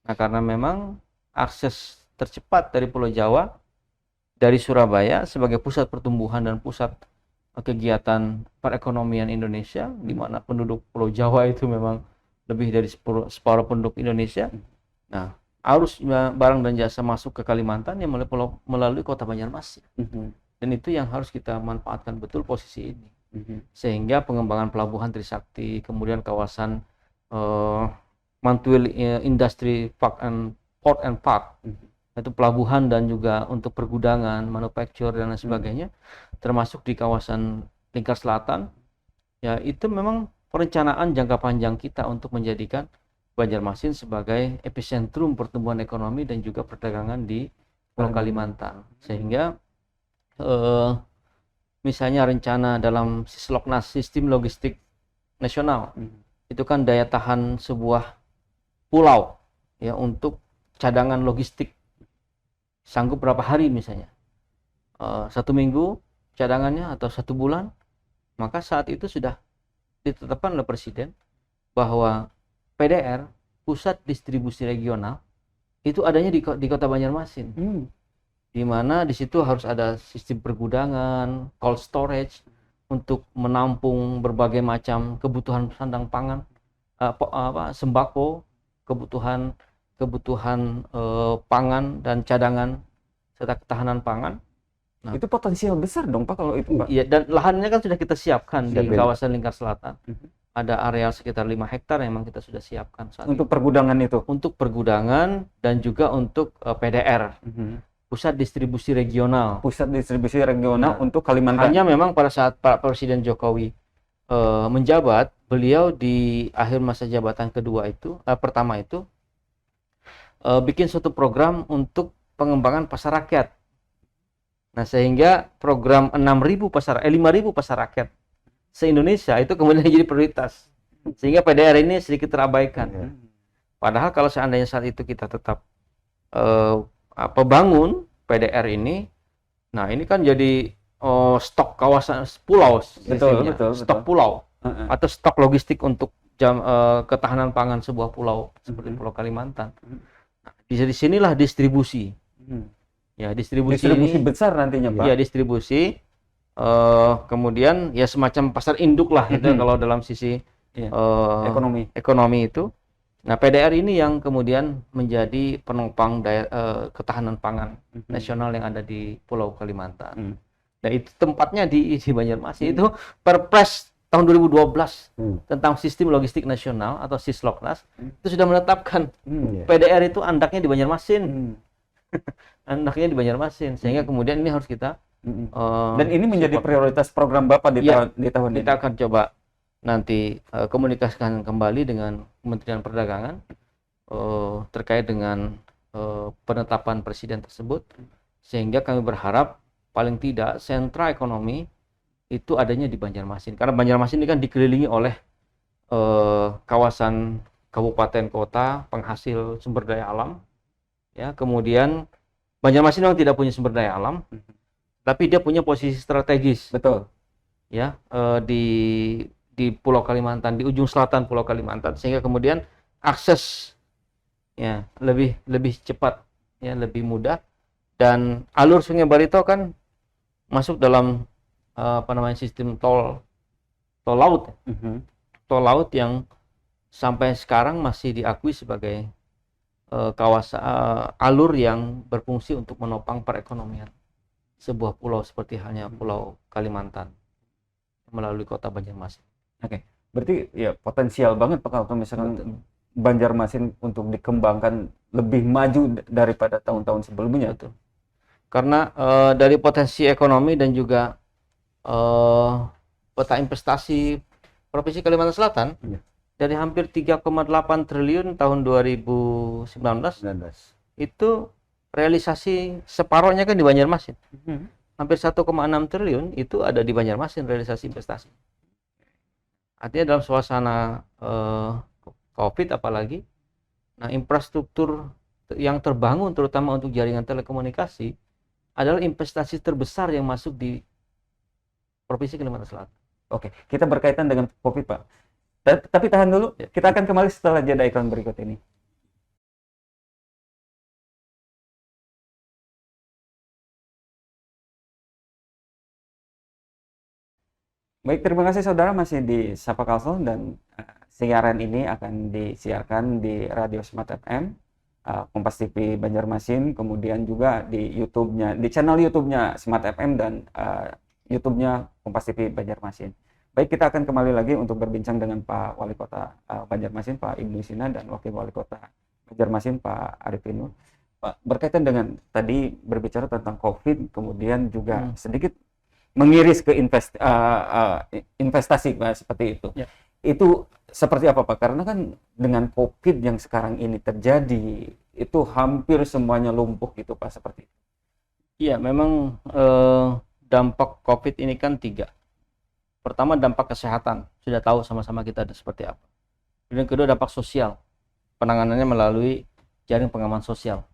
Nah, karena memang akses tercepat dari Pulau Jawa dari Surabaya sebagai pusat pertumbuhan dan pusat kegiatan perekonomian Indonesia, di mana penduduk Pulau Jawa itu memang lebih dari separuh penduduk Indonesia. Nah, arus barang dan jasa masuk ke Kalimantan yang melalui kota Banjarmasin. Dan itu yang harus kita manfaatkan betul posisi ini. Sehingga pengembangan pelabuhan Trisakti, kemudian kawasan Mantuil Industry Park and Port and Park, itu pelabuhan dan juga untuk pergudangan, manufaktur dan lain sebagainya, termasuk di kawasan Lingkar Selatan, ya itu memang perencanaan jangka panjang kita untuk menjadikan Banjarmasin sebagai epicentrum pertumbuhan ekonomi dan juga perdagangan di Pulau Kalimantan. Sehingga misalnya rencana dalam Sisloknas, sistem logistik nasional, itu kan daya tahan sebuah pulau ya untuk cadangan logistik sanggup berapa hari misalnya, 1 minggu cadangannya atau 1 bulan, maka saat itu sudah ditetapkan oleh Presiden bahwa PDR, pusat distribusi regional, itu adanya di kota Banjarmasin. Di mana di situ harus ada sistem pergudangan, cold storage untuk menampung berbagai macam kebutuhan sandang pangan, sembako, kebutuhan pangan dan cadangan serta ketahanan pangan. Nah, itu potensial besar dong Pak kalau itu Pak. iya, dan lahannya kan sudah kita siapkan di Siapin. kawasan Lingkar Selatan. Ada areal sekitar 5 hektar yang memang kita sudah siapkan saat Untuk ini. pergudangan itu. Untuk pergudangan dan juga untuk PDR, pusat distribusi regional. Pusat distribusi regional Nah, untuk Kalimantan. Hanya memang pada saat Pak Presiden Jokowi menjabat, beliau di akhir masa jabatan pertama itu bikin suatu program untuk pengembangan pasar rakyat. Nah, sehingga program 5.000 pasar rakyat se-Indonesia itu kemudian jadi prioritas. Sehingga PDR ini sedikit terabaikan. Padahal kalau seandainya saat itu kita tetap bangun PDR ini, nah ini kan jadi stok kawasan pulau, Betul, sistemnya. betul, Stok betul. pulau atau stok logistik untuk ketahanan pangan sebuah pulau seperti Pulau Kalimantan. Nah, di sinilah distribusi. Ya, distribusi ini, besar nantinya Pak. ya distribusi, kemudian ya semacam pasar induk lah itu kalau dalam sisi Iya. ekonomi itu, Nah, PDR ini yang kemudian menjadi penopang ketahanan pangan nasional yang ada di Pulau Kalimantan. Nah, itu tempatnya di Banjarmasin. Itu Perpres tahun 2012 tentang Sistem Logistik Nasional atau Sisloknas itu sudah menetapkan PDR itu andaknya di Banjarmasin. Andaknya di Banjarmasin, sehingga kemudian ini harus kita dan ini menjadi prioritas program Bapak di tahun ini. Kita akan coba nanti komunikasikan kembali dengan Kementerian Perdagangan terkait dengan penetapan presiden tersebut, sehingga kami berharap paling tidak sentra ekonomi itu adanya di Banjarmasin, karena Banjarmasin ini kan dikelilingi oleh kawasan kabupaten kota penghasil sumber daya alam, ya. Kemudian Banjarmasin memang tidak punya sumber daya alam, tapi dia punya posisi strategis, betul, ya, di Pulau Kalimantan, di ujung selatan Pulau Kalimantan, sehingga kemudian akses ya lebih cepat, ya, lebih mudah. Dan alur Sungai Barito kan masuk dalam sistem tol laut, tol laut yang sampai sekarang masih diakui sebagai kawasan alur yang berfungsi untuk menopang perekonomian sebuah pulau seperti halnya Pulau Kalimantan melalui kota Banjarmasin. Oke, berarti ya potensial banget Pak kalau misalkan Banjarmasin untuk dikembangkan lebih maju daripada tahun-tahun sebelumnya. Betul. Karena dari potensi ekonomi dan juga peta investasi Provinsi Kalimantan Selatan, dari hampir 3,8 triliun tahun 2019 itu realisasi separohnya kan di Banjarmasin. Hampir 1,6 triliun itu ada di Banjarmasin realisasi investasi. Artinya dalam suasana COVID apalagi, nah infrastruktur yang terbangun terutama untuk jaringan telekomunikasi adalah investasi terbesar yang masuk di Provinsi Kalimantan Selatan. Oke, kita berkaitan dengan COVID, Pak. Tapi tahan dulu, kita akan kembali setelah jeda iklan berikut ini. Baik, terima kasih saudara masih di Sapa Kalsel, dan siaran ini akan disiarkan di Radio Smart FM, Kompas TV Banjarmasin, kemudian juga di YouTube-nya, di channel YouTube-nya Smart FM dan YouTube-nya Kompas TV Banjarmasin. Baik, kita akan kembali lagi untuk berbincang dengan Pak Wali Kota Banjarmasin, Pak Ibnu Sina, dan Wakil Wali Kota Banjarmasin, Pak Arifin Nur. Pak, berkaitan dengan tadi berbicara tentang COVID, kemudian juga sedikit mengiris ke investasi seperti itu. Ya. Itu seperti apa Pak? Karena kan dengan COVID yang sekarang ini terjadi, itu hampir semuanya lumpuh gitu Pak, seperti itu. Iya, memang dampak COVID ini kan 3. Pertama, dampak kesehatan, sudah tahu sama-sama kita ada seperti apa. Dan kedua, dampak sosial, penanganannya melalui jaring pengaman sosial.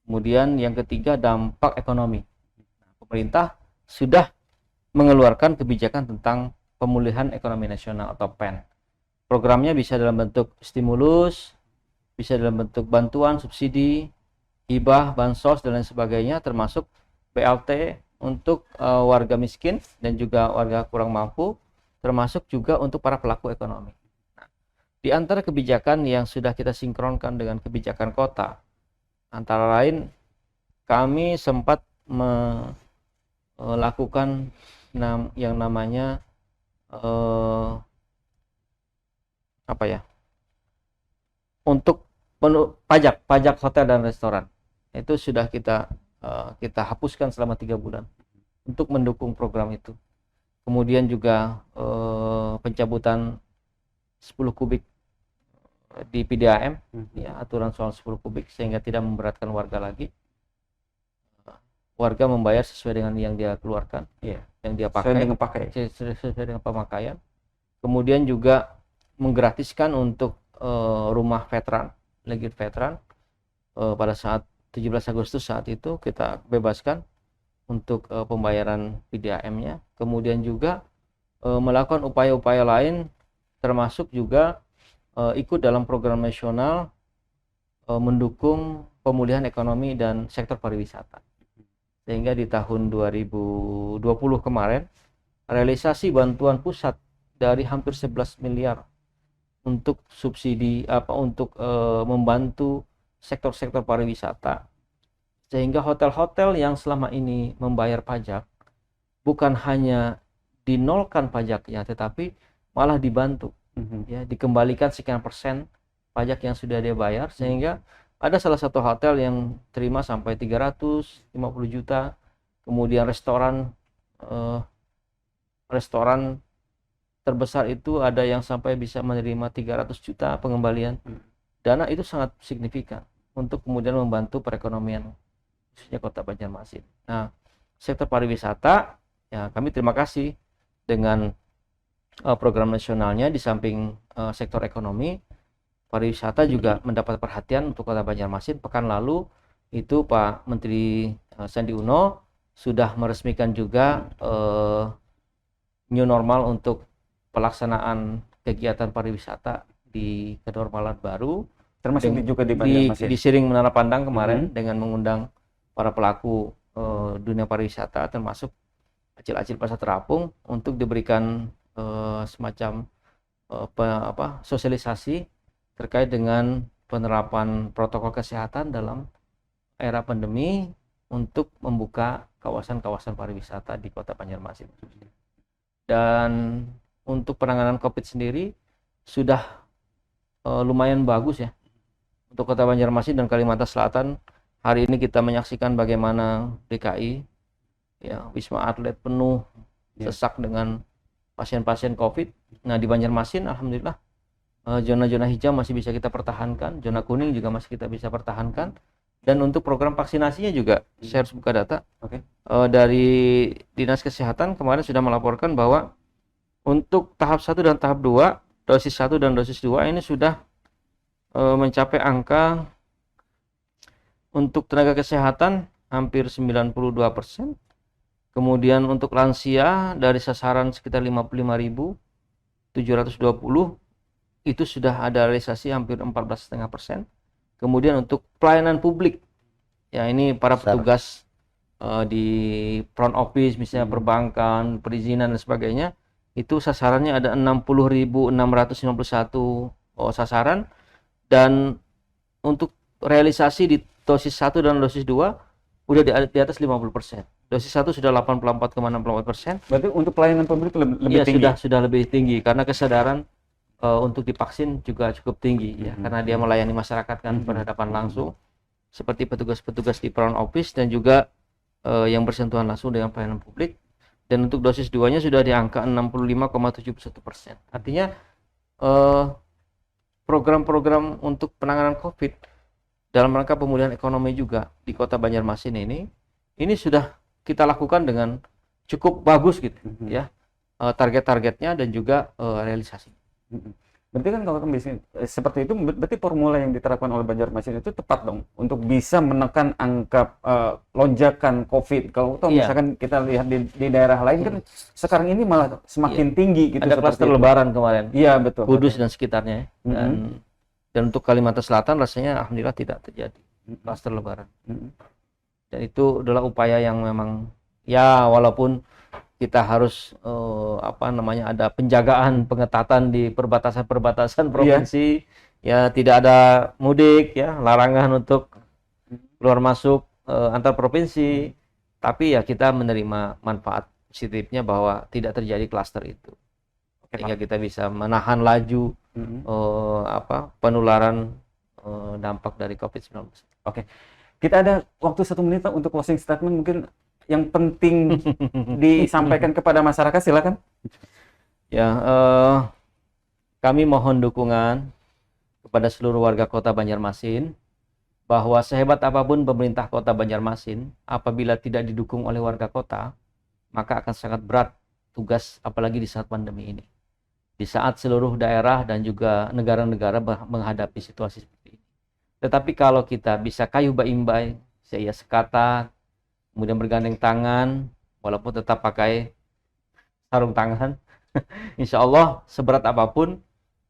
Kemudian yang ketiga, dampak ekonomi. Pemerintah sudah mengeluarkan kebijakan tentang pemulihan ekonomi nasional atau PEN. Programnya bisa dalam bentuk stimulus, bisa dalam bentuk bantuan, subsidi, hibah, bansos, dan lain sebagainya, termasuk BLT untuk warga miskin dan juga warga kurang mampu, termasuk juga untuk para pelaku ekonomi. Nah, di antara kebijakan yang sudah kita sinkronkan dengan kebijakan kota, antara lain kami sempat melakukan yang namanya untuk pajak hotel dan restoran. Itu sudah kita hapuskan selama 3 bulan untuk mendukung program itu. Kemudian juga pencabutan 10 kubik di PDAM, ya, aturan soal 10 kubik, sehingga tidak memberatkan warga lagi. Warga membayar sesuai dengan yang dia keluarkan, yang dia pakai, sesuai dengan pemakaian. Kemudian juga menggratiskan untuk rumah veteran, legit veteran, pada saat 17 Agustus saat itu kita bebaskan untuk pembayaran PDAM-nya. Kemudian juga melakukan upaya-upaya lain, termasuk juga ikut dalam program nasional mendukung pemulihan ekonomi dan sektor pariwisata. Sehingga di tahun 2020 kemarin, realisasi bantuan pusat dari hampir 11 miliar untuk subsidi untuk membantu sektor-sektor pariwisata, sehingga hotel-hotel yang selama ini membayar pajak bukan hanya dinolkan pajaknya, tetapi malah dibantu, ya, dikembalikan sekian persen pajak yang sudah dia bayar, sehingga ada salah satu hotel yang terima sampai 350 juta, kemudian restoran terbesar itu ada yang sampai bisa menerima 300 juta pengembalian. Dana itu sangat signifikan untuk kemudian membantu perekonomian khususnya Kota Banjarmasin. Nah, sektor pariwisata, ya kami terima kasih dengan program nasionalnya. Di samping sektor ekonomi, pariwisata juga mendapat perhatian untuk Kota Banjarmasin. Pekan lalu itu Pak Menteri Sandi Uno sudah meresmikan juga new normal untuk pelaksanaan kegiatan pariwisata di kenormalan baru, Termasuk juga di Banjarmasin. di Siring Menara Pandang kemarin dengan mengundang para pelaku dunia pariwisata, termasuk acil-acil pasar terapung, untuk diberikan semacam sosialisasi terkait dengan penerapan protokol kesehatan dalam era pandemi untuk membuka kawasan-kawasan pariwisata di Kota Banjarmasin. Dan untuk penanganan COVID sendiri sudah lumayan bagus ya untuk Kota Banjarmasin dan Kalimantan Selatan. Hari ini kita menyaksikan bagaimana DKI, ya, Wisma Atlet penuh, sesak dengan pasien-pasien COVID. Nah, di Banjarmasin alhamdulillah zona-zona hijau masih bisa kita pertahankan, zona kuning juga masih kita bisa pertahankan. Dan untuk program vaksinasinya juga saya harus buka data. Dari Dinas Kesehatan kemarin sudah melaporkan bahwa untuk tahap 1 dan tahap 2, dosis 1 dan dosis 2 ini sudah mencapai angka untuk tenaga kesehatan hampir 92%. Kemudian untuk lansia dari sasaran sekitar 55.720 itu sudah ada realisasi hampir 14,5%. Kemudian untuk pelayanan publik, ya ini para petugas di front office, misalnya perbankan, perizinan dan sebagainya, itu sasarannya ada 60.651 sasaran, dan untuk realisasi di dosis 1 dan dosis 2 udah di atas 50%. Dosis 1 sudah 84,64%. Berarti untuk pelayanan publik lebih tinggi. Sudah lebih tinggi karena kesadaran untuk divaksin juga cukup tinggi, ya, karena dia melayani masyarakat kan berhadapan langsung, seperti petugas-petugas di front office dan juga yang bersentuhan langsung dengan pelayanan publik. Dan untuk dosis 2-nya sudah di angka 65,71%. Artinya program-program untuk penanganan COVID dalam rangka pemulihan ekonomi juga di Kota Banjarmasin ini sudah kita lakukan dengan cukup bagus gitu, ya, target-targetnya dan juga realisasi. Berarti kan kalau kondisi seperti itu, berarti formula yang diterapkan oleh Banjarmasin itu tepat dong untuk bisa menekan angka lonjakan COVID. Kalau misalkan kita lihat di daerah lain kan sekarang ini malah semakin tinggi gitu. Ada klaster Lebaran kemarin. Iya, betul. Kudus dan sekitarnya. Dan untuk Kalimantan Selatan rasanya alhamdulillah tidak terjadi klaster Lebaran. Dan itu adalah upaya yang memang, ya, walaupun kita harus ada penjagaan, pengetatan di perbatasan provinsi, ya, tidak ada mudik, ya, larangan untuk keluar masuk antar provinsi, tapi ya kita menerima manfaat positifnya bahwa tidak terjadi klaster itu, sehingga kita bisa menahan laju penularan dampak dari COVID-19. Oke, kita ada waktu 1 menit Pak, untuk closing statement mungkin yang penting disampaikan kepada masyarakat, silakan. Ya, kami mohon dukungan kepada seluruh warga Kota Banjarmasin bahwa sehebat apapun pemerintah Kota Banjarmasin, apabila tidak didukung oleh warga kota, maka akan sangat berat tugas, apalagi di saat pandemi ini. Di saat seluruh daerah dan juga negara-negara menghadapi situasi seperti ini. Tetapi kalau kita bisa kayu baimbai, saya sekata, kemudian bergandeng tangan, walaupun tetap pakai sarung tangan, insya Allah seberat apapun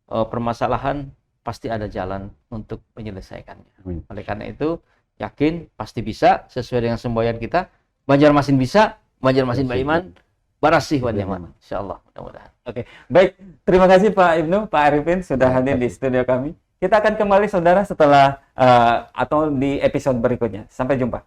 permasalahan pasti ada jalan untuk menyelesaikannya. Oleh karena itu, yakin pasti bisa, sesuai dengan semboyan kita, Banjarmasin bisa, Banjarmasin beriman, barasih wa ni'mat. Insyaallah, mudah-mudahan. Oke, baik. Terima kasih Pak Ibnu, Pak Arifin sudah hadir di studio kami. Kita akan kembali saudara setelah atau di episode berikutnya. Sampai jumpa.